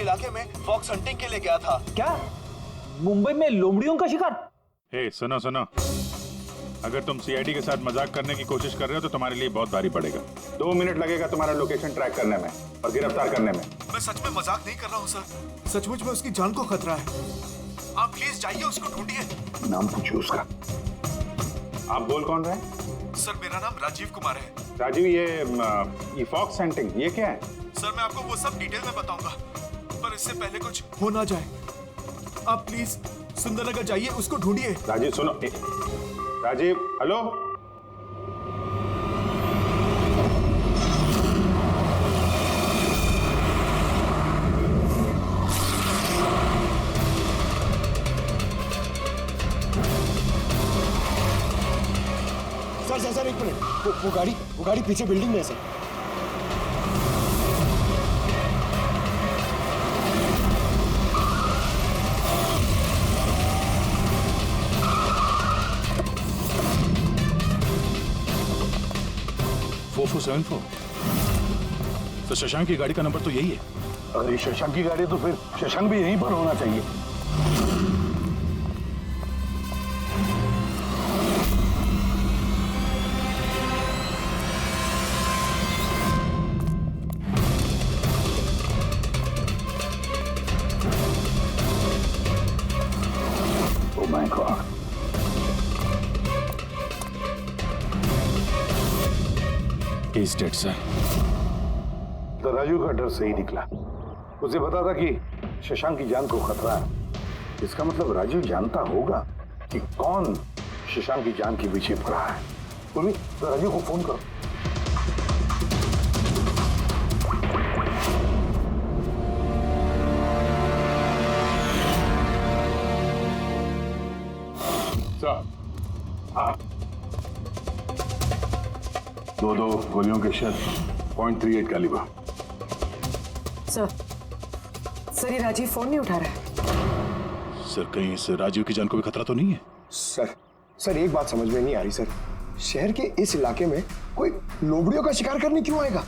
इलाके में fox hunting के लिए गया था। क्या मुंबई में लोमड़ियों का शिकार? हे सुनो सुनो, अगर तुम सीआईडी के साथ मजाक करने की कोशिश कर रहे हो तो तुम्हारे लिए बहुत भारी पड़ेगा। 2 मिनट लगेगा तुम्हारा लोकेशन ट्रैक करने में और गिरफ्तार करने में। मैं सच में मजाक नहीं कर रहा हूँ सर, सचमुच में उसकी जान को खतरा है। आप प्लीज जाइए, उसको ढूंढिए। नाम पूछिए उसका। आप बोल कौन रहे हैं? सर मेरा नाम राजीव कुमार है। राजीव, ये फॉक्स हंटिंग ये क्या है? सर मैं आपको वो सब डिटेल में बताऊंगा, पर इससे पहले कुछ हो ना जाए, आप प्लीज सुंदरनगर जाइए, उसको ढूंढिए। राजीव सुनो, राजीव हेलो। सर एक मिनट, वो गाड़ी पीछे बिल्डिंग में है सर। तो शशांक की गाड़ी का नंबर तो यही है। अगर ये शशांक की गाड़ी है तो फिर शशांक भी यहीं पर होना चाहिए। Oh my God. He's dead, sir. तो राजू का डर सही निकला। उसे पता था कि शशांक की जान को खतरा है। इसका मतलब राजू जानता होगा कि कौन शशांक की जान के पीछे पड़ा है। उर्मी, तो राजू को फोन करो। हाँ। 2 गोलियों के शट, .38 कैलिबर। सर ये राजीव फोन नहीं उठा रहा है। सर कहीं इस राजीव की जान को भी खतरा तो नहीं है? सर एक बात समझ में नहीं आ रही सर, शहर के इस इलाके में कोई लोमड़ियों का शिकार करने क्यों आएगा?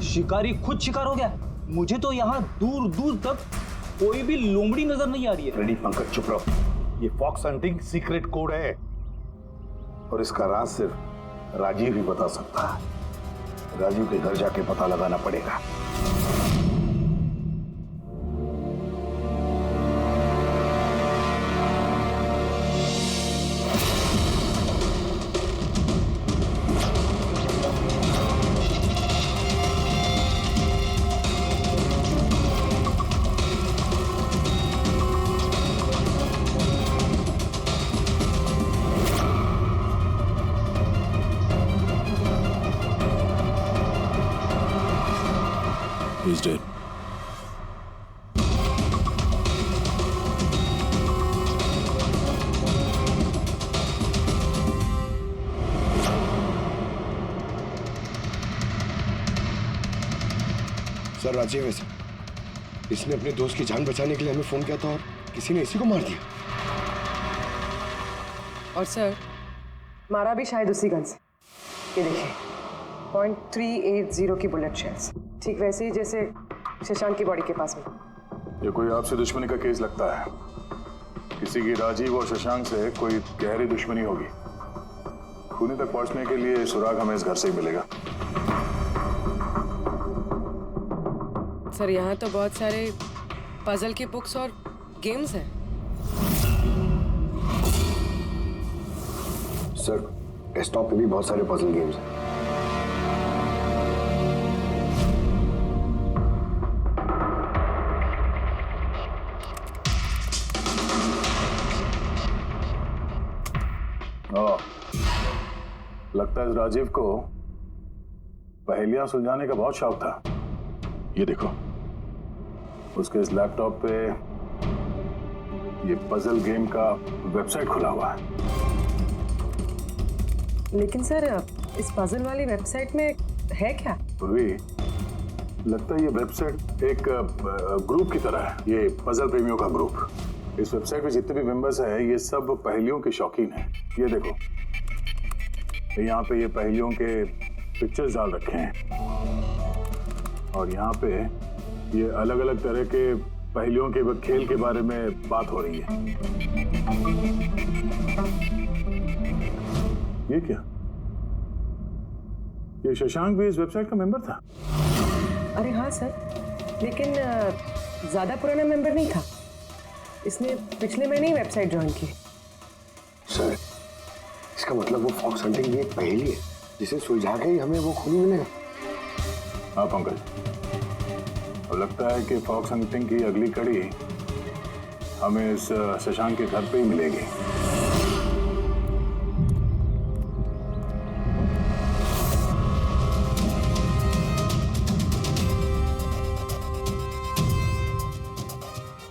शिकारी खुद शिकार हो गया। मुझे तो यहाँ दूर दूर तक कोई भी लोमड़ी नजर नहीं आ रही है। रेडी पंकज, चुप रहो। ये फॉक्स हंटिंग सीक्रेट कोड है और इसका राज सिर्फ राजीव ही बता सकता है। राजीव के घर जाके पता लगाना पड़ेगा। He's dead. सर राजीव है सर, इसने अपने दोस्त की जान बचाने के लिए हमें फोन किया था और किसी ने इसी को मार दिया। और सर मारा भी शायद उसी गन से। ये देखिए .380 की बुलेट शेल्स, ठीक वैसे ही जैसे शशांक की बॉडी के पास में। ये कोई आपसे दुश्मनी का केस लगता है। किसी की राजीव और शशांक से कोई गहरी दुश्मनी होगी। खूनी तक पहुंचने के लिए सुराग हमें इस घर से ही मिलेगा। सर यहाँ तो बहुत सारे पजल की बुक्स और गेम्स हैं। सर डेस्कटॉप पे भी बहुत सारे पजल गेम्स हैं। लगता है इस राजीव को पहेलियां सुलझाने का बहुत शौक था। ये देखो, उसके इस लैपटॉप पे ये पजल गेम का वेबसाइट खुला हुआ है। लेकिन सर इस पजल वाली वेबसाइट में है क्या? पूर्वी, लगता है ये वेबसाइट एक ग्रुप की तरह है। ये पजल प्रेमियों का ग्रुप। इस वेबसाइट पे जितने भी मेंबर्स हैं ये सब पहेलियों के शौकीन हैं। ये देखो, यहाँ पे ये पहेलियों के पिक्चर्स डाल रखे हैं और यहाँ पे ये अलग अलग तरह के पहेलियों के खेल के बारे में बात हो रही है। ये क्या? ये शशांक भी इस वेबसाइट का मेंबर था? अरे हाँ सर, लेकिन ज्यादा पुराना मेंबर नहीं था। इसने पिछले महीने ही वेबसाइट ज्वाइन की। सर, इसका मतलब वो फॉक्स हंटिंग भी एक पहेली है जिसे सुलझा के ही हमें वो खून मिलेगा। हाँ पंकज, अब लगता है कि फॉक्स हंटिंग की अगली कड़ी हमें इस शशांक के घर पे ही मिलेगी।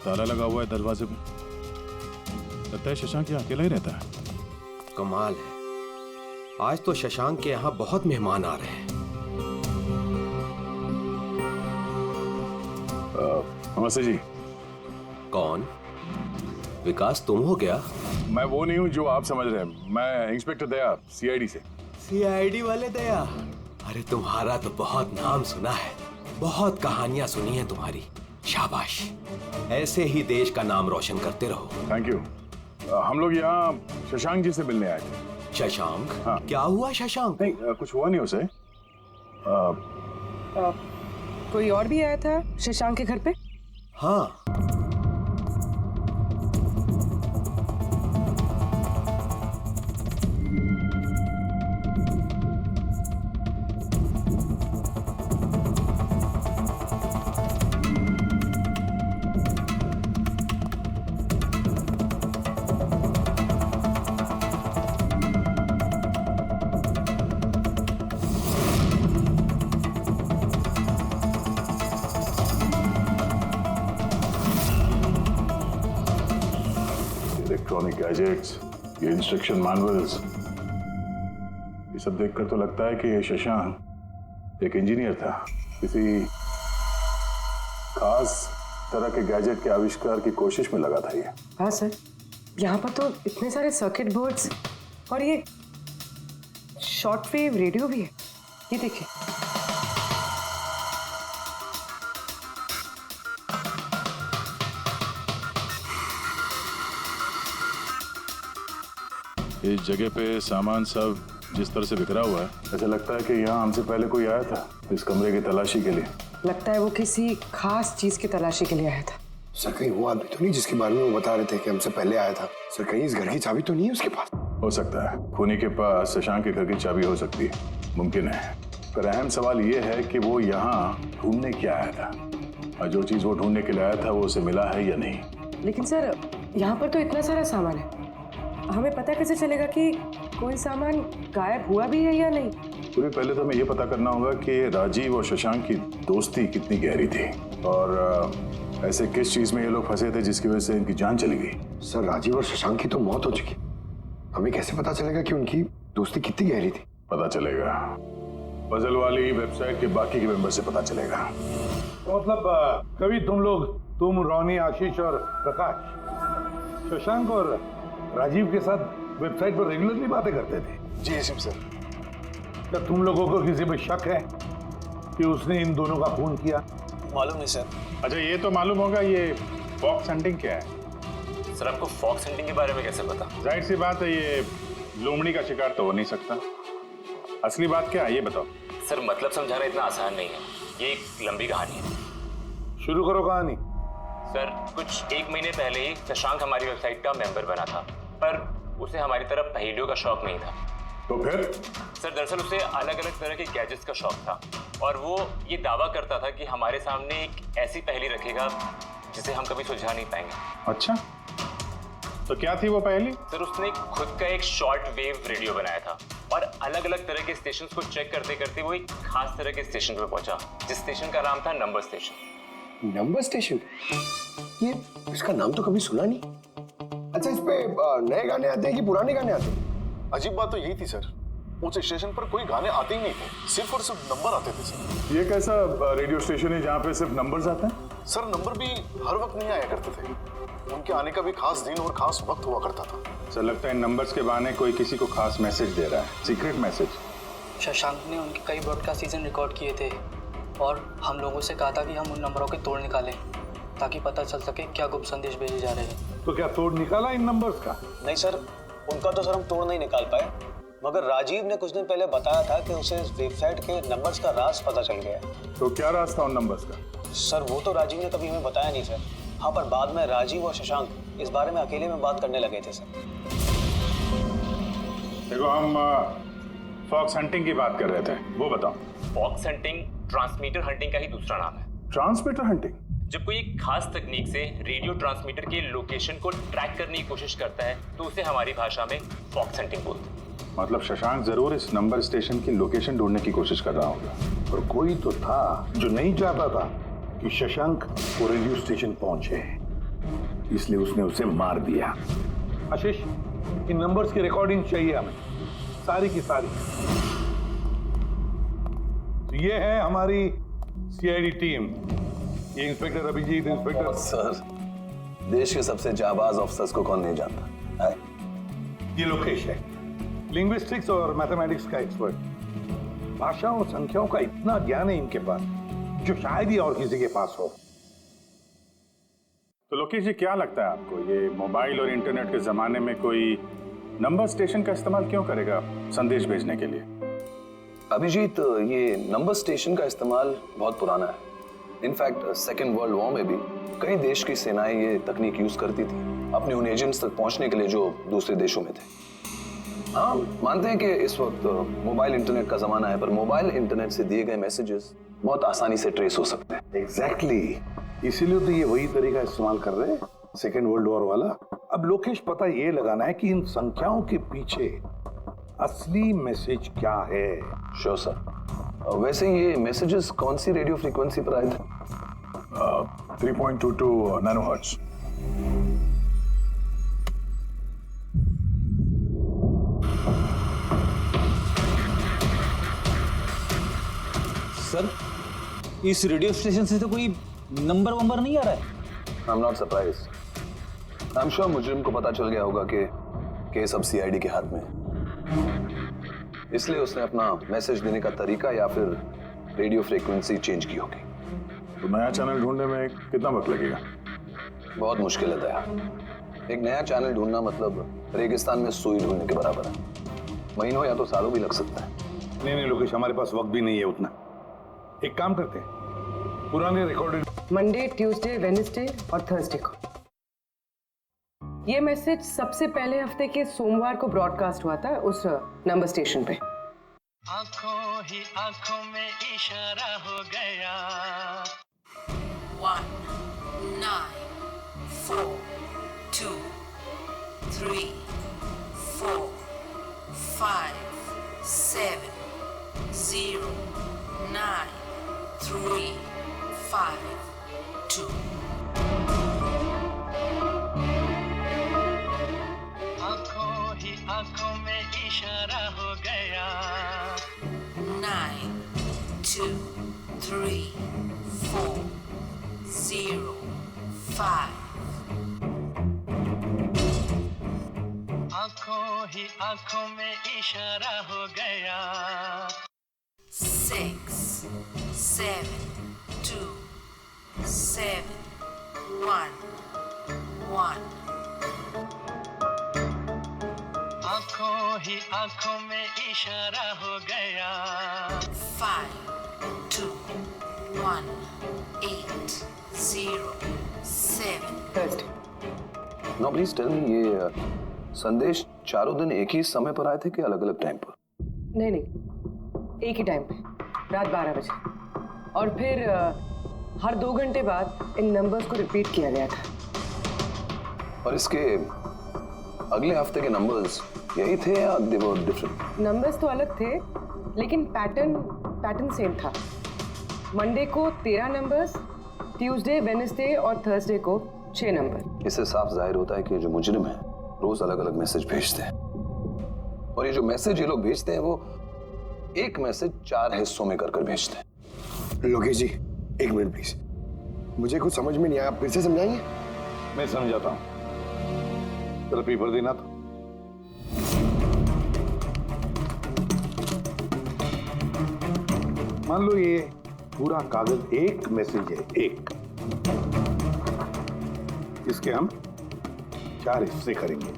ताला लगा हुआ है दरवाजे पे। लगता है शशांक यहाँ अकेला ही रहता है। कमाल है, आज तो शशांक के यहाँ बहुत मेहमान आ रहे हैं। नमस्ते जी। कौन? विकास तुम हो क्या? मैं वो नहीं हूँ जो आप समझ रहे हैं। मैं इंस्पेक्टर दया, सीआईडी से। सीआईडी वाले दया? अरे तुम्हारा तो बहुत नाम सुना है, बहुत कहानियां सुनी है तुम्हारी। शाबाश, ऐसे ही देश का नाम रोशन करते रहो। Thank you. हम लोग यहाँ शशांक जी से मिलने आए थे। शशांक? हाँ। क्या हुआ शशांक? नहीं, कुछ हुआ नहीं उसे। कोई और भी आया था शशांक के घर पे? हाँ, इलेक्ट्रॉनिक गैजेट्स, ये इंस्ट्रक्शन मैनुअल्स, ये सब देखकर तो लगता है कि ये शशांक एक इंजीनियर था। किसी खास तरह के गैजेट के आविष्कार की कोशिश में लगा था ये। हाँ सर, यहाँ पर तो इतने सारे सर्किट बोर्ड्स और ये शॉर्ट वेव रेडियो भी है। ये देखिए। इस जगह पे सामान सब जिस तरह से बिखरा हुआ है, ऐसा लगता है कि यहाँ हमसे पहले कोई आया था इस कमरे की तलाशी के लिए। लगता है वो किसी खास चीज की तलाशी के लिए आया था। सर, कहीं वो आदमी तो नहीं जिसके बारे में वो बता रहे थे कि हमसे पहले आया था? सर, कहीं इस घर की चाबी तो नहीं है उसके पास? हो सकता है खूनी के पास शशांक के घर की चाबी हो सकती है, मुमकिन है। पर अहम सवाल ये है कि वो यहाँ ढूंढने क्या आया था, और जो चीज वो ढूंढने के लिए आया था वो उसे मिला है या नहीं। लेकिन सर, यहाँ पर तो इतना सारा सामान है, हमें पता कैसे चलेगा कि कोई सामान गायब हुआ भी है या नहीं? पूरी पहले तो हमें ये पता करना होगा कि राजीव और शशांक की दोस्ती कितनी गहरी थी, और ऐसे किस चीज में ये लोग फंसे थे जिसकी वजह से इनकी जान चली गई। सर, राजीव और शशांक की तो मौत हो चुकी, हमें कैसे पता चलेगा कि उनकी दोस्ती कितनी गहरी थी? पता चलेगा, पजल वाली वेबसाइट के बाकी के मेंबर से पता चलेगा। तो मतलब कभी तुम रोनी, आशीष और प्रकाश शशांक और राजीव के साथ वेबसाइट पर रेगुलरली बातें करते थे? जी एसएम सर। क्या तुम लोगों को किसी पे शक है कि उसने इन दोनों का खून किया? मालूम नहीं सर। अच्छा ये तो मालूम होगा, ये फॉक्स हंटिंग क्या है? सर आपको फॉक्स हंटिंग के बारे में कैसे पता? जाहिर सी बात है, ये लोमड़ी का शिकार तो हो नहीं सकता। असली बात क्या है ये बताओ। सर मतलब समझाना इतना आसान नहीं है, ये एक लंबी कहानी है। शुरू करो कहानी। सर कुछ 1 महीने पहले ही शशांक हमारी वेबसाइट का मेंबर बना था, पर उसे हमारी तरफ पहेलियों का शौक नहीं था। तो फिर? सर दरअसल उसे अलग अलग तरह के गैजेट्स का शौक था, और वो ये दावा करता था कि हमारे सामने एक ऐसी पहेली रखेगा जिसे हम कभी सुलझा नहीं पाएंगे। अच्छा, तो क्या थी वो पहेली? सर उसने खुद का एक शॉर्ट वेव रेडियो बनाया था, और अलग अलग तरह के स्टेशंस को चेक करते करते वो एक खास तरह के स्टेशन पे पहुंचा, जिस स्टेशन का नाम था नंबर स्टेशन। Number station? ये इसका नाम तो कभी सुना नहीं। अच्छा, इस पे नए गाने आते हैं कि पुराने गाने आते हैं? अजीब बात तो यही थी सर, उस स्टेशन पर कोई गाने आते ही नहीं थे, सिर्फ और सिर्फ नंबर आते थे सर। ये कैसा रेडियो स्टेशन है जहाँ पे सिर्फ नंबर्स आते हैं? सर नंबर भी हर वक्त नहीं आया करते थे, उनके आने का भी खास दिन और खास वक्त हुआ करता था। सर लगता है इन नंबर्स के बहाने कोई किसी को खास मैसेज दे रहा है, सीक्रेट मैसेज। शशांक ने उनके कई ब्रॉडकास्ट सीजन रिकॉर्ड किए थे, और हम लोगों से कहा था कि हम उन नंबरों के तोड़ निकालें ताकि पता चल सके क्या गुप्त संदेश भेजे जा रहे हैं। तो क्या तोड़ निकाला इन नंबर्स का? नहीं सर, उनका तो सर हम तोड़ नहीं निकाल पाए, मगर राजीव ने कुछ दिन पहले बताया था कि उसे इस वेबसाइट के नंबर्स का राज पता चल गया। तो क्या राज था उन नंबर्स का? सर वो तो राजीव ने कभी हमें बताया नहीं सर। हाँ, पर बाद में राजीव और शशांक इस बारे में अकेले में बात करने लगे थे सर। देखो, हम फॉक्स हंटिंग की बात कर रहे थे, वो बताओ। फॉक्स हंटिंग ट्रांसमीटर हंटिंग का ही दूसरा नाम है। Transmitter hunting? जब कोई एक खास तकनीक से रेडियो ट्रांसमीटर के लोकेशन को ट्रैक करने की कोशिश करता है तो उसे हमारी भाषा में फॉक्स हंटिंग बोलते हैं। मतलब शशांक जरूर इस नंबर स्टेशन की लोकेशन ढूंढने की कोशिश कर रहा होगा। और कोई तो था जो नहीं चाहता था कि शशांक वो रेडियो स्टेशन पहुंचे, इसलिए उसने उसे मार दिया। आशीष, इन नंबर्स की रिकॉर्डिंग चाहिए हमें, सारी की सारी। तो ये है हमारी सीआईडी टीम। ये इंस्पेक्टर अभिजीत, इंस्पेक्टर सर, देश के सबसे जाबाज ऑफिसर्स को कौन नहीं जानता है? ये लोकेश है, लिंग्विस्टिक्स और मैथमेटिक्स का एक्सपर्ट। भाषा और संख्याओं का इतना ज्ञान है इनके पास जो शायद ही और किसी के पास हो। तो लोकेश जी, क्या लगता है आपको, ये मोबाइल और इंटरनेट के जमाने में कोई नंबर स्टेशन का इस्तेमाल क्यों करेगा संदेश भेजने के लिए? अभिजीत, ये नंबर स्टेशन का इस्तेमाल बहुत पुराना है। इनफैक्ट सेकेंड वर्ल्ड वॉर में भी कई देश की सेनाएं ये तकनीक यूज करती थी अपने उन एजेंट्स तक पहुंचने के लिए जो दूसरे देशों में थे। हाँ, मानते हैं कि इस वक्त मोबाइल इंटरनेट का जमाना है, पर मोबाइल इंटरनेट से दिए गए मैसेजेस बहुत आसानी से ट्रेस हो सकते हैं। एग्जैक्टली, इसीलिए तो ये वही तरीका इस्तेमाल कर रहे हैं, सेकेंड वर्ल्ड वॉर वाला। अब लोकेश, पता ये लगाना है कि इन संख्याओं के पीछे असली मैसेज क्या है। Sure sir. वैसे ये मैसेजेस कौन सी रेडियो फ्रीक्वेंसी पर आए थे? 3.22 नैनोहर्ट्ज। सर, इस रेडियो स्टेशन से तो कोई नंबर वंबर नहीं आ रहा है। I am not surprised. I am sure मुजरिम को पता चल गया होगा कि केस अब सीआईडी के हाथ में है, इसलिए उसने अपना मैसेज देने का तरीका या फिर रेडियो फ्रीक्वेंसी चेंज की होगी। तो नया चैनल ढूंढने में कितना वक्त लगेगा? बहुत मुश्किल है दया। एक नया चैनल ढूंढना मतलब रेगिस्तान में सुई ढूंढने के बराबर है। महीनों या तो सालों भी लग सकता है। नहीं लोकेश, हमारे पास वक्त भी नहीं है उतना। एक काम करते हैं, पुराने रिकॉर्डेड मंडे, ट्यूसडे, वेडनेसडे और थर्सडे को। ये मैसेज सबसे पहले हफ्ते के सोमवार को ब्रॉडकास्ट हुआ था उस नंबर स्टेशन पे। आंखों ही आंखों में इशारा हो गया। 1 9 4 2 3 4 5 7 0 9 3 5 2। आंखों ही आंखों में इशारा हो गया। 9 2 3 4 0 5। आंखों ही आंखों में इशारा हो गया। 6 7 2 7 1 1। आंखों ही आंखों में इशारा हो गया। 5 2 1 8 0 7। नो प्लीज टेल मी, ये संदेश चारों दिन एक ही समय पर आए थे कि अलग अलग टाइम पर? नहीं, एक ही टाइम पे, रात 12 बजे। और फिर हर 2 घंटे बाद इन नंबर्स को रिपीट किया गया था। और इसके अगले हफ्ते के नंबर्स यही थे या दे वर डिफरेंट? नंबर्स तो अलग थे, लेकिन पैटर्न सेम था। मंडे को 13 नंबर्स, ट्यूसडे, वेडनेसडे और थर्सडे को 6 नंबर। इससे साफ जाहिर होता है कि जो मुजरिम है रोज अलग अलग मैसेज भेजते हैं, और ये जो मैसेज ये लोग भेजते हैं वो एक मैसेज 4 हिस्सों में कर भेजते हैं। लोकेश जी, 1 मिनट प्लीज, मुझे कुछ समझ में नहीं आया, आप फिर से समझाएंगे? मैं समझाता हूं, तेरा पेपर देना था। मान लो ये पूरा कागज एक मैसेज है, एक। इसके हम 4 हिस्से करेंगे।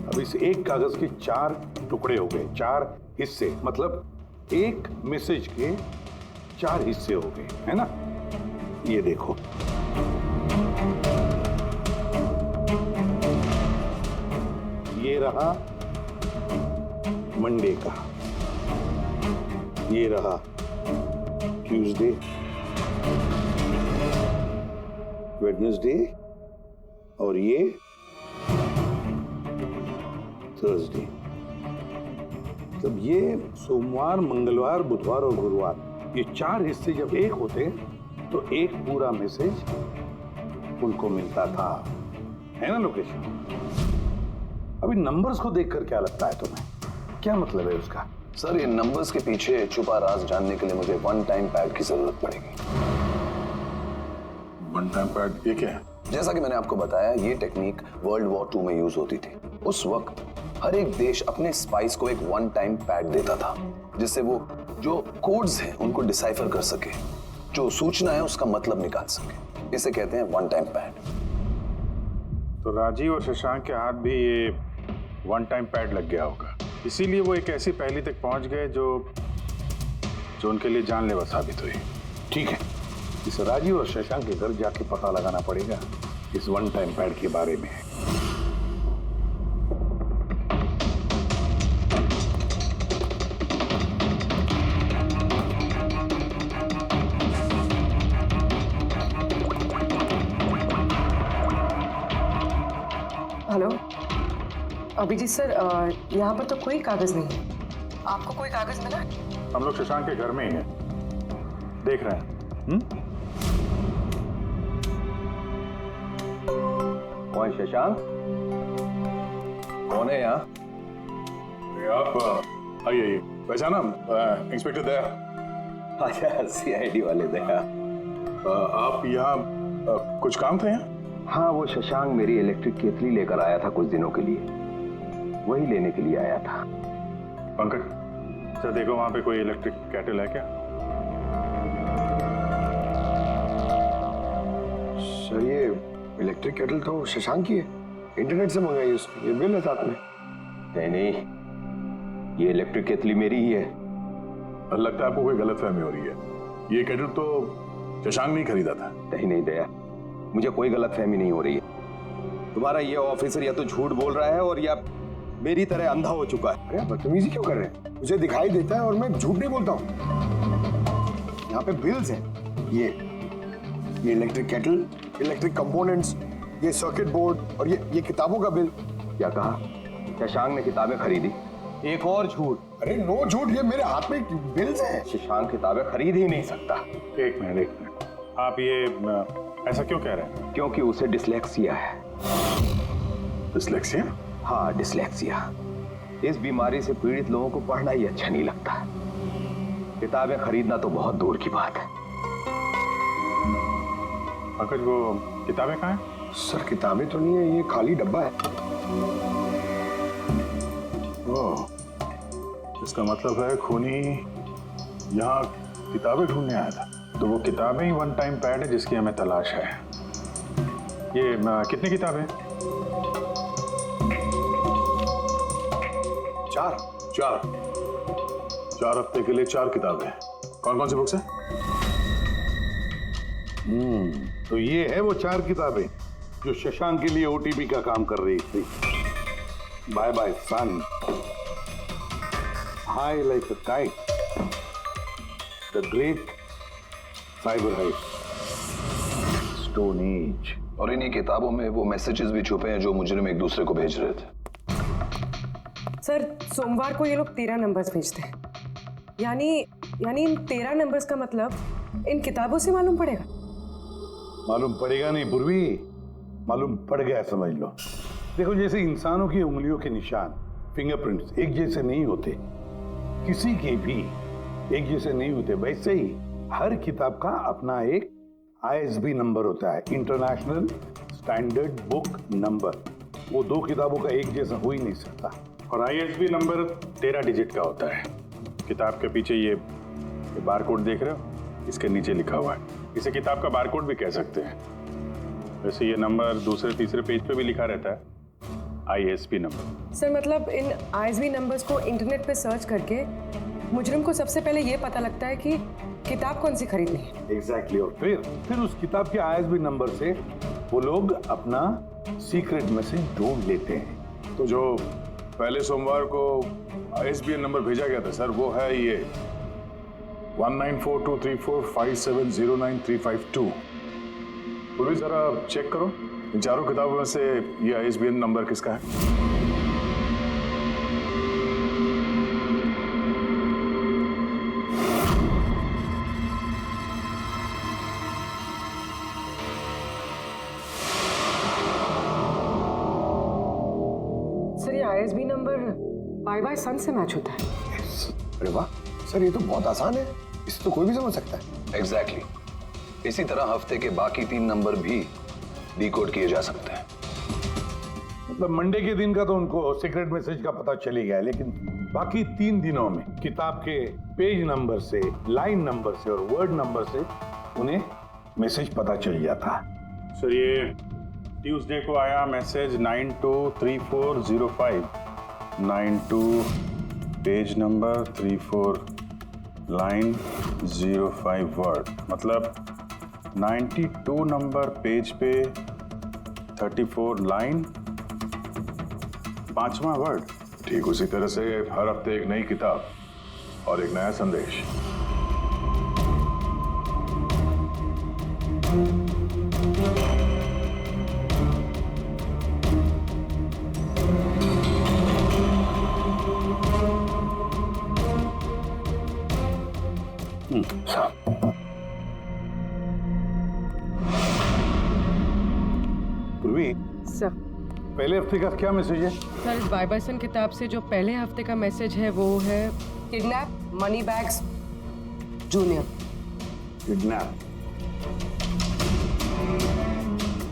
अब इस एक कागज के 4 टुकड़े हो गए, 4 हिस्से, मतलब एक मैसेज के 4 हिस्से हो गए, है ना? ये देखो, ये रहा मंडे का, ये रहा ट्यूसडे, वेडनेसडे और ये थर्सडे। तब ये सोमवार, मंगलवार, बुधवार और गुरुवार, ये 4 हिस्से जब एक होते तो एक पूरा मैसेज उनको मिलता था, है ना लोकेशन? अभी नंबर्स को देखकर क्या लगता है तुम्हें, क्या मतलब है उसका? सर, ये नंबर्स के पीछे छुपा राज जानने के लिए मुझे वन टाइम पैड की जरूरत पड़ेगी। वन टाइम पैड ये क्या है? जैसा कि मैंने आपको बताया, ये टेक्निक वर्ल्ड वॉर 2 में यूज होती थी। उस वक्त हर एक देश अपने स्पाइस को एक वन टाइम पैड देता था, जिससे वो जो कोड्स हैं उनको डिसाइफर कर सके, जो सूचना है उसका मतलब निकाल सके। इसे कहते हैं वन टाइम पैड। तो राजीव और शशांक के हाथ भी ये वन टाइम पैड लग गया होगा, इसीलिए वो एक ऐसी पहेली तक पहुंच गए जो उनके लिए जानलेवा साबित हुई। ठीक है, इस राजीव और शशांक के घर जाके पता लगाना पड़ेगा इस वन टाइम पैड के बारे में। हेलो अभिजीत सर, यहाँ पर तो कोई कागज नहीं है। आपको कोई कागज मिला? हम लोग शशांक के घर में ही हैं, देख रहे हैं। कौन शशांक? कौन है यहाँ? आप आइए, पहचाना? इंस्पेक्टर दया। अच्छा, सीआईडी वाले दया। आप यहाँ कुछ काम थे यहाँ? हाँ, वो शशांक मेरी इलेक्ट्रिक केतली लेकर आया था कुछ दिनों के लिए, वही लेने के लिए आया था। पंकज, सर देखो वहां पे कोई इलेक्ट्रिक केटल है क्या? सर, ये इलेक्ट्रिक केटल तो शशांक की है, इंटरनेट से मंगाई उसने, ये बिल है साथ में। नहीं, ये इलेक्ट्रिक केतली मेरी ही है। लगता है आपको कोई गलतफहमी हो रही है, ये केटल तो शशांक नहीं खरीदा था। नहीं दया, मुझे कोई गलतफहमी नहीं हो रही है। तुम्हारा ये ऑफिसर या तो झूठ बोल रहा है और या मेरी तरह अंधा हो चुका है। अरे बदतमीजी क्यों कर रहे हैं? मुझे दिखाई देता है और मैं झूठ नहीं बोलता हूँ। यहाँ पे बिल्स हैं, ये इलेक्ट्रिक केटल, इलेक्ट्रिक कंपोनेंट्स, ये सर्किट बोर्ड और ये किताबों का बिल। क्या कहा? शशांक ने किताबें खरीदी? एक और झूठ। अरे नो झूठ, ये मेरे हाथ में बिल्स हैं। शशांक किताबें खरीद ही नहीं सकता। एक मिनट, आप ये ऐसा क्यों कह रहे हैं? क्योंकि उसे डिसलेक्सिया है। डिसलेक्सिया? हाँ, डिसलेक्सिया। इस बीमारी से पीड़ित लोगों को पढ़ना ही अच्छा नहीं लगता। किताबें खरीदना तो बहुत दूर की बात है। पंकज, वो किताबें कहाँ हैं? सर, किताबें तो नहीं है, ये खाली डब्बा है। ओह, इसका मतलब है खूनी यहाँ किताबें ढूंढने आया था। तो वो किताबें ही वन टाइम पैड है जिसकी हमें तलाश है। ये कितनी किताबें? 4 हफ्ते के लिए 4 किताबें। कौन कौन सी बुक्स हैं? तो ये है वो 4 किताबें जो शशांक के लिए ओटीपी का काम कर रही थी। Bye bye sun, high like a kite, the great cyber heist, stone age. और इन्हीं किताबों में वो मैसेजेस भी छुपे हैं जो मुजरिम एक दूसरे को भेज रहे थे। सर, सोमवार को ये लोग 13 नंबर्स भेजते हैं, यानी इन 13 नंबर्स का मतलब इन किताबों से मालूम पड़ेगा। मालूम पड़ेगा नहीं पूर्वी, मालूम पड़ गया समझ लो। देखो, जैसे इंसानों की उंगलियों के निशान, फिंगरप्रिंट्स एक जैसे नहीं होते, किसी के भी एक जैसे नहीं होते, वैसे ही हर किताब का अपना एक ISB नंबर होता है, इंटरनेशनल स्टैंडर्ड बुक नंबर। वो 2 किताबों का एक जैसा हो ही नहीं सकता। और ISB नंबर 13 डिजिट का होता है। किताब के पीछे ये ये बारकोड देख रहे हो? इसके नीचे लिखा हुआ है। इसे किताब का बारकोड भी कह सकते हैं। वैसे ये नंबर दूसरे तीसरे पेज पे भी लिखा रहता है, ISB नंबर। सर मतलब इन ISB नंबर्स को इंटरनेट पे सर्च करके मुजरिम को सबसे पहले ये पता लगता है कि किताब कौन सी खरीदनी है। एग्जैक्टली। और फिर उस किताब के ISB नंबर से वो लोग अपना सीक्रेट मैसेज ढूंढ लेते हैं। तो जो पहले सोमवार को ISBN नंबर भेजा गया था सर, वो है ये 19423457099352। पूरी जरा चेक करो इन चारों किताबों में से ये ISBN नंबर किसका है। सर ये ISB नंबर बाय सन से मैच होता है। अरे वाह सर, ये तो बहुत आसान है, इसे तो कोई भी समझ सकता है। एग्जैक्टली। इसी तरह हफ्ते के बाकी 3 नंबर भी डिकोड किए जा सकते हैं। मतलब मंडे के दिन का तो उनको सीक्रेट मैसेज का पता चली गया, लेकिन बाकी 3 दिनों में किताब के पेज नंबर से, लाइन नंबर से और वर्ड नंबर से उन्हें मैसेज पता चल जाता है। सर ये ट्यूसडे को आया message 923405, 92 page number 34 line 05 word, मतलब 92 नंबर पेज पे 34 लाइन 5वां वर्ड। ठीक उसी तरह से हर हफ्ते एक नई किताब और एक नया संदेश। सर पहले हफ्ते का क्या मैसेज है? सर इस बाय सन किताब से जो पहले हफ्ते का मैसेज है वो है kidnap money bags junior. Kidnap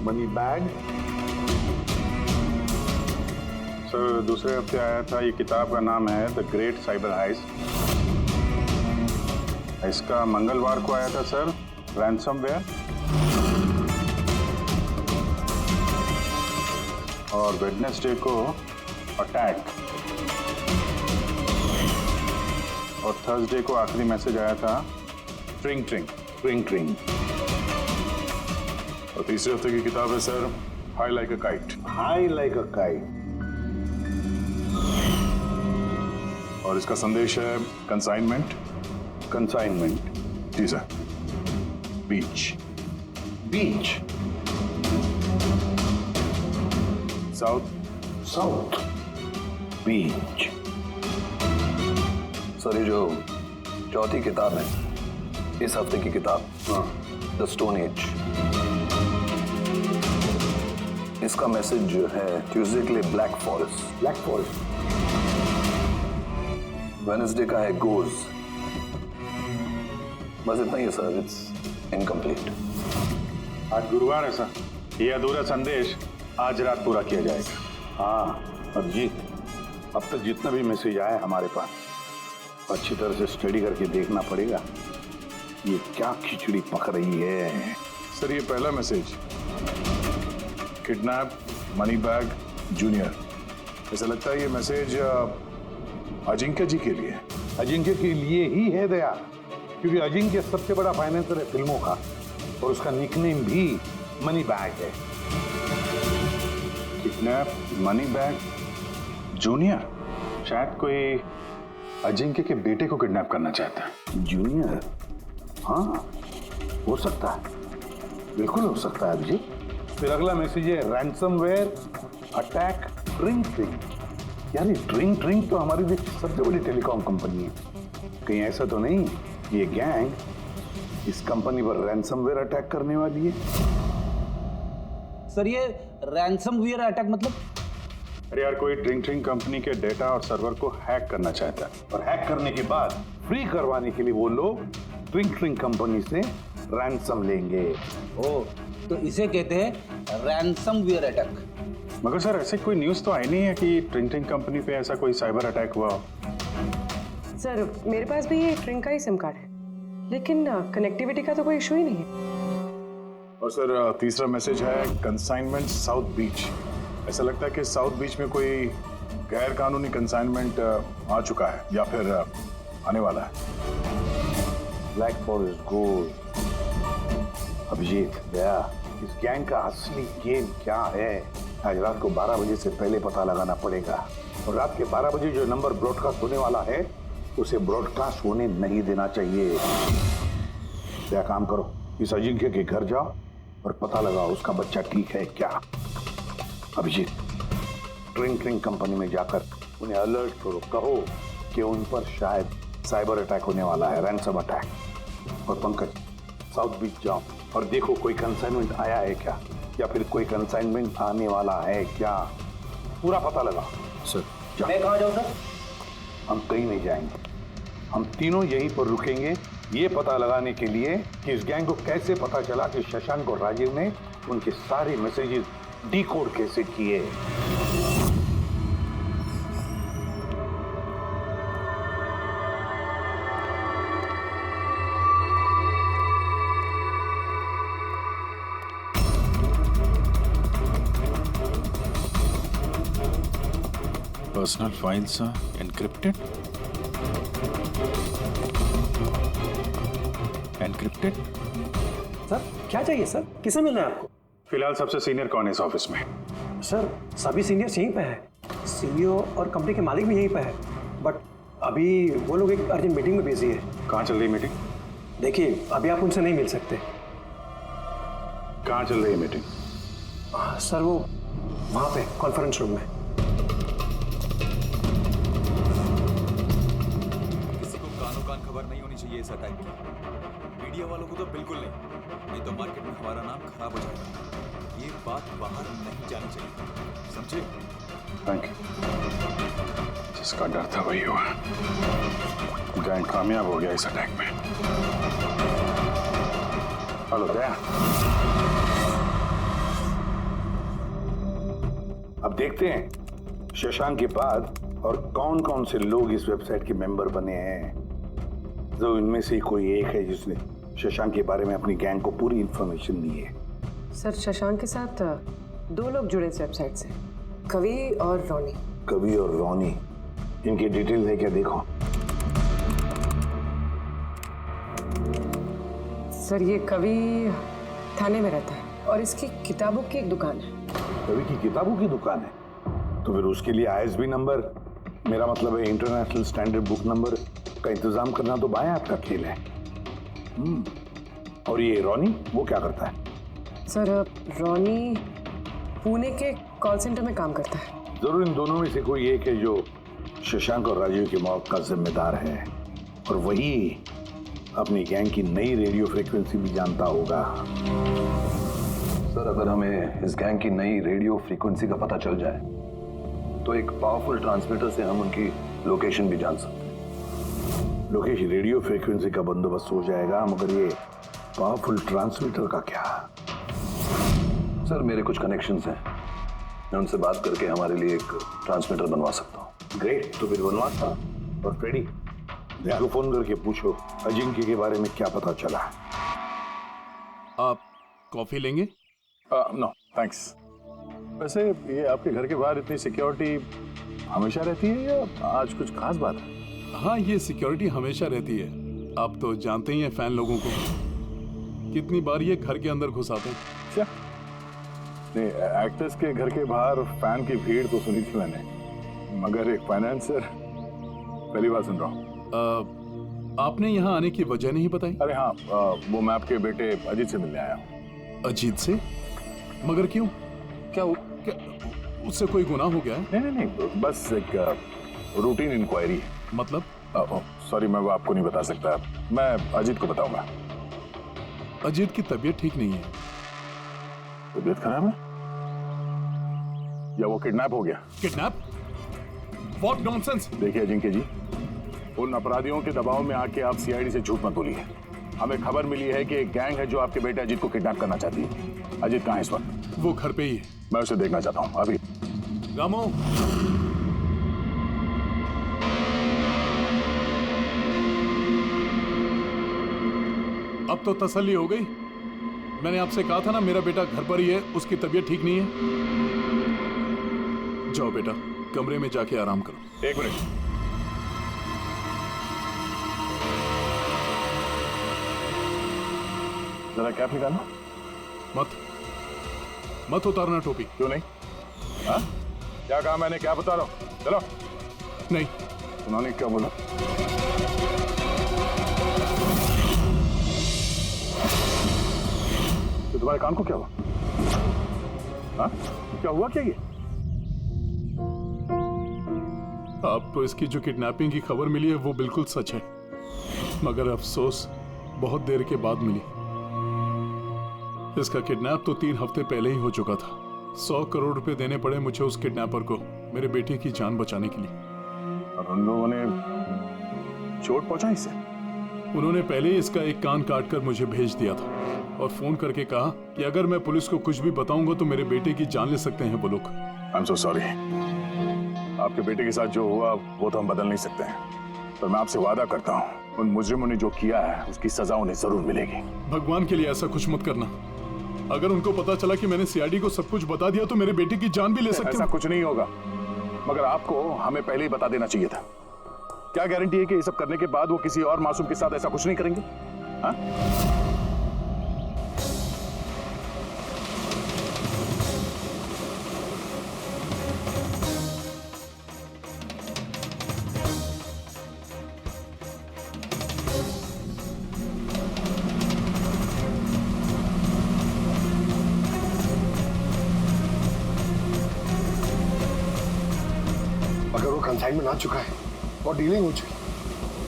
money bag. Sir दूसरे हफ्ते आया था, ये किताब का नाम है द ग्रेट साइबर हाइस्ट। इसका मंगलवार को आया था सर रैंसमवेयर, और वेडनेसडे को अटैक, और थर्सडे को आखिरी मैसेज आया था ट्रिंग ट्रिंग ट्रिंग ट्रिंग। और तीसरे हफ्ते की किताब है sir high like a kite. High like a kite. और इसका संदेश है कंसाइनमेंट। कंसाइनमेंट जी सर। बीच बीच साउथ साउथ बीच। सर ये जो चौथी किताब है, इस हफ्ते की किताब द स्टोन एज, इसका मैसेज जो है ट्यूसडे के लिए black forest. Black forest. Wednesday का है गोज। बस इतना ही है सर, इट्स इनकम्प्लीट। आज गुरुवार है सर, ये अधूरा संदेश आज रात पूरा किया जाएगा। हाँ अभिजीत, अब तक जितना भी मैसेज आया हमारे पास अच्छी तरह से स्टडी करके देखना पड़ेगा ये क्या खिचड़ी पक रही है। सर ये पहला message kidnap money bag junior, ऐसा लगता है ये मैसेज अजिंक्य जी के लिए। अजिंक्य के लिए ही है दया, क्योंकि अजिंक्य सबसे बड़ा फाइनेंसर है फिल्मों का, और उसका निकनेम भी मनी बैग है। किडनैप मनी बैग जूनियर, शायद कोई अजिंक्य के बेटे को किडनैप करना चाहता है। जूनियर? हाँ हो सकता है, बिल्कुल हो सकता है अभिजीत। फिर अगला मैसेज है रैंसमवेयर अटैक ट्रिंग ट्रिंग। यार ये ट्रिंग ट्रिंग तो हमारी देश की सबसे बड़ी टेलीकॉम कंपनी है, कहीं ऐसा तो नहीं ये गैंग इस कंपनी पर रैंसमवेयर अटैक करने वाली है? सर ये रैंसमवेयर अटैक मतलब? अरे यार कोई ट्रिंग ट्रिंग कंपनी के डेटा और सर्वर को हैक करना चाहता है, और हैक करने के बाद फ्री करवाने के लिए वो लोग ट्रिंग ट्रिंग कंपनी से रैंसम लेंगे। ओ, तो इसे कहते हैं रैंसमवेयर अटैक। मगर सर ऐसे कोई न्यूज़ तो आई नहीं है कि ट्रिंग ट्रिंग कंपनी पे ऐसा कोई साइबर अटैक हुआ हो। सर मेरे पास भी ये ट्रिंग का ही सिम कार्ड है। लेकिन कनेक्टिविटी का तो कोई इशू ही नहीं है। और सर तीसरा मैसेज है कंसाइनमेंट साउथ बीच। ऐसा लगता है कि साउथ बीच में कोई गैर कानूनी कंसाइनमेंट आ चुका है या फिर आने वाला है। Black Forest Gold. Abhijeet Daya, इस गैंग का असली गेम क्या है? आज रात को 12 बजे से पहले पता लगाना पड़ेगा। और रात के 12 बजे जो नंबर ब्रॉडकास्ट होने वाला है उसे ब्रॉडकास्ट होने नहीं देना चाहिए। क्या काम करो, इस अजिंक्य के घर जाओ और पता लगाओ उसका बच्चा ठीक है क्या। अभिजीत, ट्रिंग कंपनी में जाकर उन्हें अलर्ट करो, कहो कि उन पर शायद साइबर अटैक होने वाला है, रैंसम अटैक। और पंकज, साउथ बीच जाओ और देखो कोई कंसाइनमेंट आया है क्या, या फिर कोई कंसाइनमेंट आने वाला है क्या, पूरा पता लगाओ। सर मैं कहाँ जाऊँ सर? हम कहीं नहीं जाएंगे, हम तीनों यहीं पर रुकेंगे ये पता लगाने के लिए कि इस गैंग को कैसे पता चला कि शशांक और राजीव ने उनके सारे मैसेजेस डिकोड कैसे किए। Personal files encrypted. Encrypted. Sir क्या चाहिए सर, किसे मिलना है आपको? फिलहाल सबसे सीनियर कौन है इस ऑफिस में? सर सभी सीनियर्स यहीं पे है, सीईओ और कंपनी के मालिक भी यहीं पे है, बट अभी वो लोग एक अर्जेंट मीटिंग में बिजी है। कहाँ चल रही मीटिंग? देखिए अभी आप उनसे नहीं मिल सकते। कहाँ चल रही है मीटिंग? सर वो वहाँ पे कॉन्फ्रेंस रूम में। किसी को कानो कान खबर नहीं होनी चाहिए इस अटैक की। मीडिया वालों को तो बिल्कुल नहीं तो मार्केट में हमारा नाम खराब हो जाएगा। ये बात बाहर नहीं जानी चाहिए, समझे? Thank you. जिसका डर था वही हुआ। गैंग कामयाब हो गया इस अटैक में। हेलो दया, अब देखते हैं शशांक के बाद और कौन कौन से लोग इस वेबसाइट के मेंबर बने हैं। जो इनमें से कोई एक है जिसने शशांक के बारे में अपनी गैंग को पूरी इंफॉर्मेशन दी है। सर शशांक के साथ 2 लोग जुड़े इस वेबसाइट से, कवि और रोनी। कवि और रोनी, इनकी डिटेल है क्या? देखो सर ये कवि थाने में रहता है और इसकी किताबों की एक दुकान है। कवि की किताबों की दुकान है तो फिर उसके लिए ISB नंबर, मेरा मतलब है इंटरनेशनल स्टैंडर्ड बुक नंबर का इंतजाम करना तो बाया आपका खेल है। और ये रोनी वो क्या करता है? सर रोनी पुणे के कॉल सेंटर में काम करता है। जरूर इन दोनों में से कोई एक है जो शशांक और राजीव की मौत का जिम्मेदार है, और वही अपनी गैंग की नई रेडियो फ्रीक्वेंसी भी जानता होगा। सर अगर हमें इस गैंग की नई रेडियो फ्रीक्वेंसी का पता चल जाए तो एक पावरफुल ट्रांसमीटर से हम उनकी लोकेशन भी जान सकते हैं। लोकेशन रेडियो फ्रीक्वेंसी का बंदोबस्त हो जाएगा, मगर ये पावरफुल ट्रांसमीटर का क्या? सर मेरे कुछ कनेक्शंस हैं, मैं उनसे बात करके हमारे लिए एक ट्रांसमीटर बनवा सकता हूँ। ग्रेट, तो फिर बनवाता। और फ्रेडी, देखो फोन करके पूछो अजिंक्य के बारे में क्या पता चला। आप कॉफी लेंगे? No thanks. वैसे ये आपके घर के बाहर इतनी सिक्योरिटी हमेशा रहती है या आज कुछ खास बात है? हाँ, ये सिक्योरिटी हमेशा रहती है। आप तो जानते ही हैं फैन लोगों को, कितनी बार ये घर के अंदर घुस आते हैं। क्या नहीं, एक्टर्स के घर के बाहर फैन की भीड़ तो सुनी थी मैंने, मगर एक फाइनेंसर पहली बार सुन रहा हूँ। आपने यहाँ आने की वजह नहीं बताई? अरे हाँ, वो मैं आपके बेटे अजीत से मिलने आया हूँ। अजीत से? मगर क्यों? क्या उससे कोई गुनाह हो गया है? नहीं, बस एक रूटीन इंक्वायरी है। मतलब? सॉरी, मैं वो आपको नहीं बता सकता, मैं अजीत को बताऊंगा। अजीत की तबीयत ठीक नहीं है। तबीयत खराब है या वो किडनैप हो गया? किडनैप? What nonsense! देखिए अजिंक्य जी, उन अपराधियों के दबाव में आके आप CID से झूठ मत बोलिए। हमें खबर मिली है कि एक गैंग है जो आपके बेटे अजीत को किडनैप करना चाहती है। अजीत कहाँ है इस वक्त? वो घर पे ही है। मैं उसे देखना चाहता हूँ अभी। रामो, अब तो तसल्ली हो गई। मैंने आपसे कहा था ना मेरा बेटा घर पर ही है, उसकी तबीयत ठीक नहीं है। जाओ बेटा, कमरे में जाके आराम करो। एक मिनट, जरा कैप निकालना। मत उतारना टोपी। क्यों नहीं? हाँ? क्या कहा मैंने? क्या बता रहा हूं? चलो। नहीं। उन्होंने क्या बोला? तो तुम्हारे कान को क्या हुआ? हाँ? क्या हुआ क्या ये? आपको इसकी जो किडनैपिंग की खबर मिली है वो बिल्कुल सच है, मगर अफसोस बहुत देर के बाद मिली। इसका किडनैप तो 3 हफ्ते पहले ही हो चुका था। 100 करोड़ रुपए देने पड़े मुझे उस किडनैपर को मेरे बेटे की जान बचाने के लिए। और उन लोगों ने चोट पहुंचाई इसे? उन्होंने पहले ही इसका एक कान काट कर मुझे भेज दिया था और फोन करके कहा कि अगर मैं पुलिस को कुछ भी बताऊंगा तो मेरे बेटे की जान ले सकते हैं वो लोग। I am so sorry. आपके बेटे के साथ जो हुआ वो तो हम बदल नहीं सकते हैं, पर मैं आपसे वादा करता हूँ उन मुजरिमों ने जो किया है उसकी सजा उन्हें जरूर मिलेगी। भगवान के लिए ऐसा कुछ मत करना। अगर उनको पता चला कि मैंने सीआईडी को सब कुछ बता दिया तो मेरे बेटे की जान भी ले सकते हैं। ऐसा कुछ नहीं होगा, मगर आपको हमें पहले ही बता देना चाहिए था। क्या गारंटी है कि ये सब करने के बाद वो किसी और मासूम के साथ ऐसा कुछ नहीं करेंगे? हाँ? अगर वो कंसाइनमेंट आ चुका है और डीलिंग हो चुकी,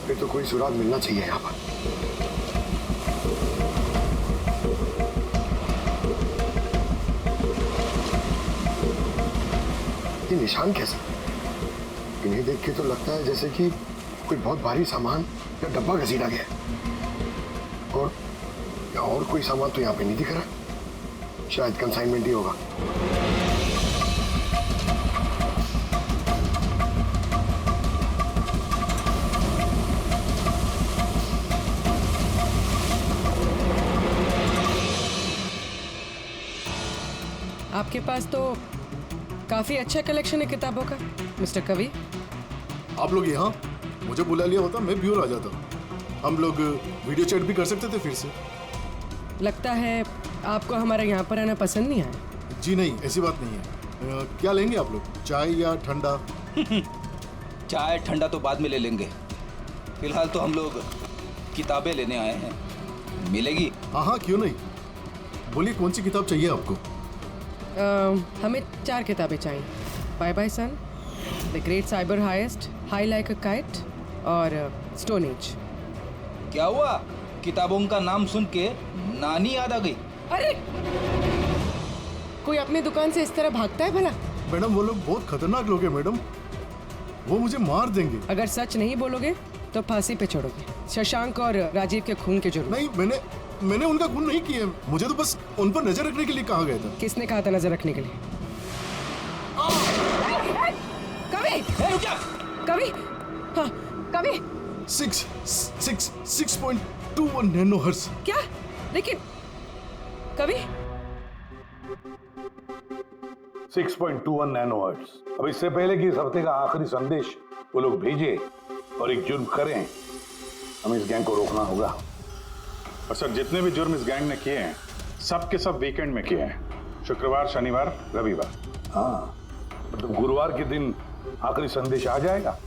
फिर तो कोई सुराग मिलना चाहिए यहाँ पर। ये निशान कैसा? इन्हें देख के तो लगता है जैसे कि कोई बहुत भारी सामान या डब्बा घसीटा गया है। और कोई सामान तो यहाँ पे नहीं दिख रहा। शायद कंसाइनमेंट ही होगा। आपके पास तो काफी अच्छा कलेक्शन है किताबों का मिस्टर कवि। आप लोग यहाँ मुझे बुला लिया होता मैं भी और आ जाता। हम लोग वीडियो चैट भी कर सकते थे फिर से। लगता है आपको हमारे यहाँ पर आना पसंद नहीं आया। जी नहीं, ऐसी बात नहीं है। क्या लेंगे आप लोग, चाय या ठंडा? चाय ठंडा तो बाद में ले लेंगे, फिलहाल तो हम लोग किताबें लेने आए हैं। मिलेगी? हाँ हाँ, क्यों नहीं। बोलिए कौन सी किताब चाहिए आपको? हमें 4 किताबें चाहिए। Bye bye sun, the great cyber heist, high like a kite और स्टोन एज। क्या हुआ? किताबों का नाम सुन के नानी याद आ गई? अरे कोई अपनी दुकान से इस तरह भागता है भला? मैडम वो लोग बहुत खतरनाक लोग हैं मैडम, वो मुझे मार देंगे। अगर सच नहीं बोलोगे तो फांसी पे छोड़ोगे। शशांक और राजीव के खून के जुर्म। नहीं, मैंने उनका खून नहीं किया, मुझे तो बस उन पर नजर रखने के लिए कहा गया था। किसने कहा था नजर रखने के लिए? कवि! कवि! हाँ, कवि! 6.21 नैनोहर्ट्ज। क्या? लेकिन कवि 6.21 नैनोहर्ट्ज। अब इससे पहले कि इस हफ्ते का आखिरी संदेश वो लोग भेजे और एक जुर्म करें, हमें इस गैंग को रोकना होगा। और सर, जितने भी जुर्म इस गैंग ने किए हैं सब के सब वीकेंड में किए हैं। शुक्रवार, शनिवार, रविवार। हाँ, तो गुरुवार के दिन आखिरी संदेश आ जाएगा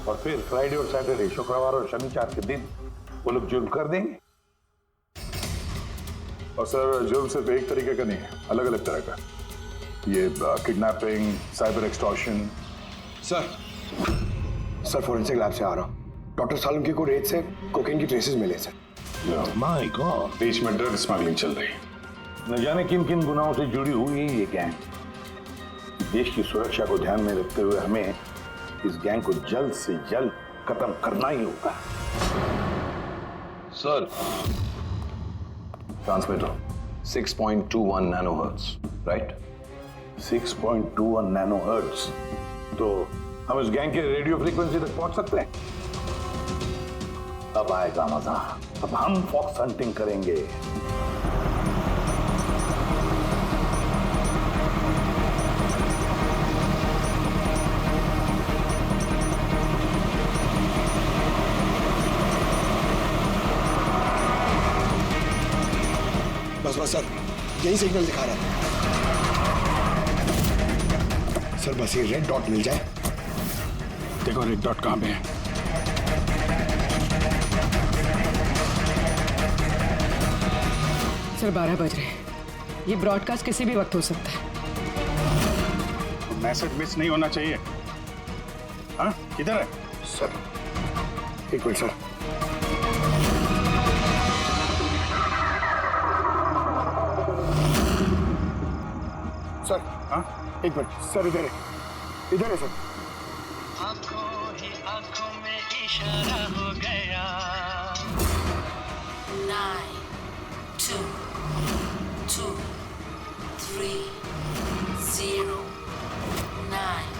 और फिर फ्राइडे और सैटरडे, शुक्रवार और शनिवार के दिन वो लोग जुर्म कर देंगे। और सर, जुर्म सिर्फ एक तरीके का नहीं है, अलग अलग तरह का। ये kidnapping, cyber extortion. Sir forensic lab से आ रहा हूँ। डॉक्टर सालुंके को रेत से कोकेन की ट्रेसेस मिले सर। माय गॉड, बीच में ड्रग स्मगलिंग चल रही है। न जाने किन किन गुनाहों से जुड़ी हुई है ये गैंग। देश की सुरक्षा को ध्यान में रखते हुए हमें इस गैंग को जल्द से जल्द खत्म करना ही होगा। Sir, transmitter 6.21 nanohertz, right? 6.21 nanohertz, तो हम इस गैंग के रेडियो फ्रीक्वेंसी तक पहुंच सकते हैं। अब आएगा मजा। अब हम फॉक्स हंटिंग करेंगे। बस बस सर, यही सिग्नल दिखा रहा है सर। बस ये रेड डॉट मिल जाए। देखो रेड डॉट कहाँ पे है? सर 12 बज रहे हैं। ये ब्रॉडकास्ट किसी भी वक्त हो सकता है। मैसेज मिस नहीं होना चाहिए। हाँ, किधर है सर? एक मिनट सर। सर हाँ, एक मिनट सर, इधर है सर। आंखों ही आंखों में इशारा हो गया। 9 2 2 3 0 9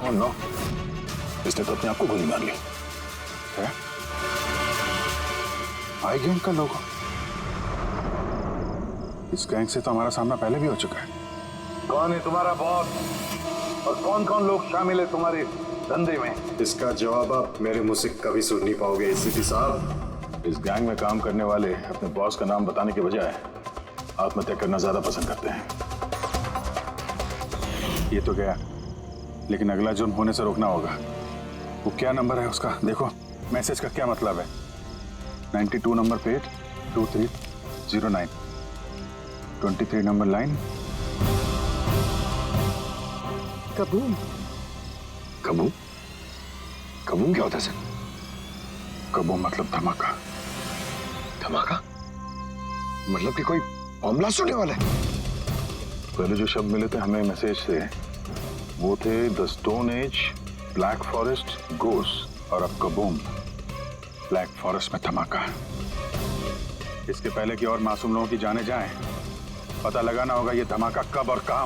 Oh no, इसने तो अपने आप को गोली मार ली है। आई गैंग का लोगो। इस गैंग से तो हमारा सामना पहले भी हो चुका है। कौन है तुम्हारा बॉस और कौन कौन लोग शामिल है तुम्हारे धंधे में? इसका जवाब आप मेरे मुंह से कभी सुन नहीं पाओगे एसीपी साहब। इस गैंग में काम करने वाले अपने बॉस का नाम बताने के बजाय आत्महत्या करना ज्यादा पसंद करते हैं। ये तो गया, लेकिन अगला जुर्म होने से रोकना होगा। वो क्या नंबर है उसका देखो। मैसेज का क्या मतलब है? 92 number page 2309 23 number line. Kaboom. Kaboom? Kaboom क्या होता है सर? कबूम मतलब धमाका। धमाका मतलब कि कोई बम ब्लास्ट होने वाला है? पहले जो शब्द मिले थे हमें मैसेज से वो थे the stone age, black forest, ghost, और अब कबूम, ब्लैक फॉरेस्ट में धमाका। इसके पहले कि और मासूम लोगों की जाने जाएं, पता लगाना होगा ये धमाका कब और कहां